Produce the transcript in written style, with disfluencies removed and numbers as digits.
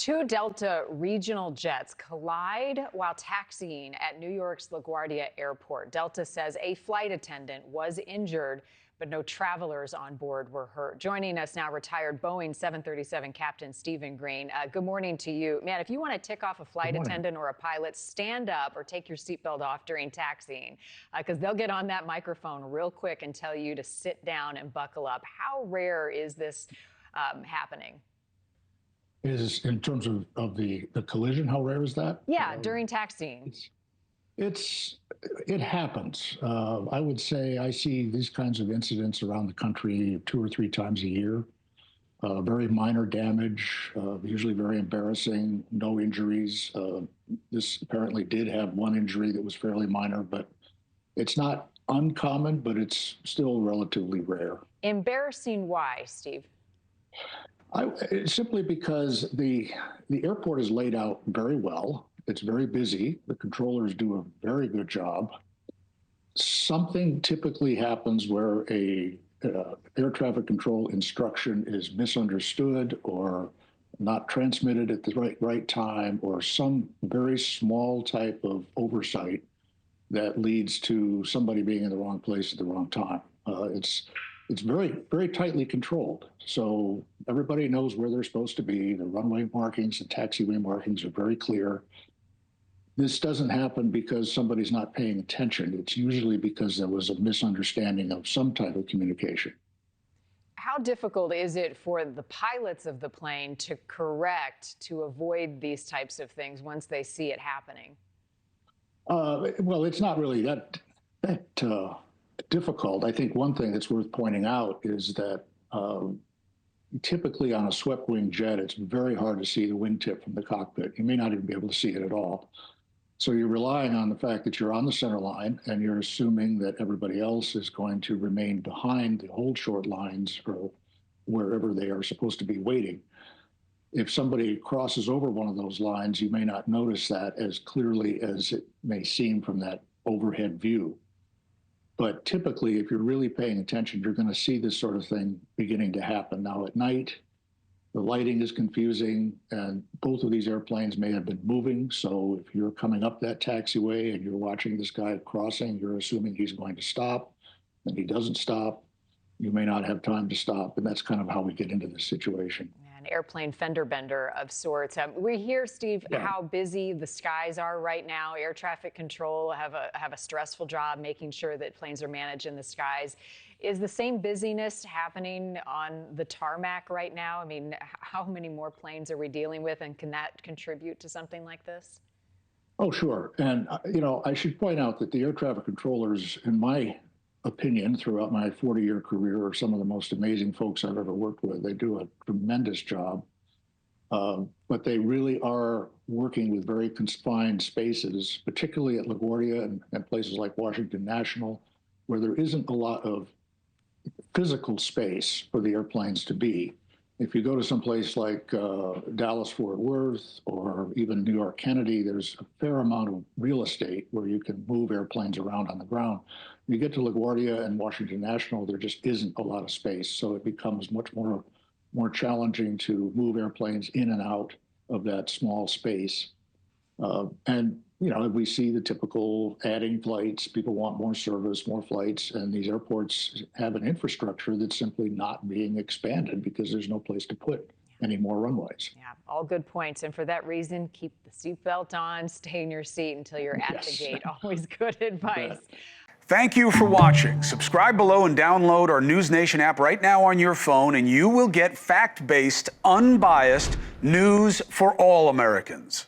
Two Delta regional jets collide while taxiing at New York's LaGuardia Airport. Delta says a flight attendant was injured, but no travelers on board were hurt. Joining us now, retired Boeing 737 Captain Stephen Green. Good morning to you. Man, if you want to tick off a flight attendant or a pilot, stand up or take your seatbelt off during taxiing, because they'll get on that microphone real quick and tell you to sit down and buckle up. How rare is this happening? Is in terms of the collision, how rare is that? Yeah, during taxiing. It happens. I would say I see these kinds of incidents around the country 2 or 3 times a year. Very minor damage, usually very embarrassing, no injuries. This apparently did have one injury that was fairly minor, but it's not uncommon, but it's still relatively rare. Embarrassing why, Steve? Simply because the airport is laid out very well. It's very busy. The controllers do a very good job. Something typically happens where a air traffic control instruction is misunderstood or not transmitted at the right time, or some very small type of oversight that leads to somebody being in the wrong place at the wrong time. It's very, very tightly controlled. So everybody knows where they're supposed to be. The runway markings and taxiway markings are very clear. This doesn't happen because somebody's not paying attention. It's usually because there was a misunderstanding of some type of communication. How difficult is it for the pilots of the plane to correct, to avoid these types of things once they see it happening? Well, it's not really that difficult. I think one thing that's worth pointing out is that typically on a swept wing jet, it's very hard to see the wingtip from the cockpit. You may not even be able to see it at all. So you're relying on the fact that you're on the center line and you're assuming that everybody else is going to remain behind the hold short lines or wherever they are supposed to be waiting. If somebody crosses over one of those lines, you may not notice that as clearly as it may seem from that overhead view. But typically, if you're really paying attention, you're going to see this sort of thing beginning to happen. Now, at night, the lighting is confusing, and both of these airplanes may have been moving. So if you're coming up that taxiway and you're watching this guy crossing, you're assuming he's going to stop, and he doesn't stop. You may not have time to stop, and that's kind of how we get into this situation. An airplane fender bender of sorts. We hear, Steve, how busy the skies are right now. Air traffic control have a stressful job making sure that planes are managed in the skies. Is the same busyness happening on the tarmac right now? I mean, how many more planes are we dealing with, and can that contribute to something like this? Oh, sure. And, I should point out that the air traffic controllers, in my opinion, throughout my 40-year career, are some of the most amazing folks I've ever worked with. They do a tremendous job, but they really are working with very confined spaces, particularly at LaGuardia and places like Washington National, where there isn't a lot of physical space for the airplanes to be. If you go to some place like Dallas-Fort Worth or even New York Kennedy, there's a fair amount of real estate where you can move airplanes around on the ground. When you get to LaGuardia and Washington National, there just isn't a lot of space, so it becomes much more challenging to move airplanes in and out of that small space. And we see the typical adding flights. People want more service, more flights, and these airports have an infrastructure that's simply not being expanded because there's no place to put any more runways. Yeah, all good points. And for that reason, keep the seatbelt on, stay in your seat until you're at the gate. Always good advice. Thank you for watching. Subscribe below and download our NewsNation app right now on your phone, and you will get fact-based, unbiased news for all Americans.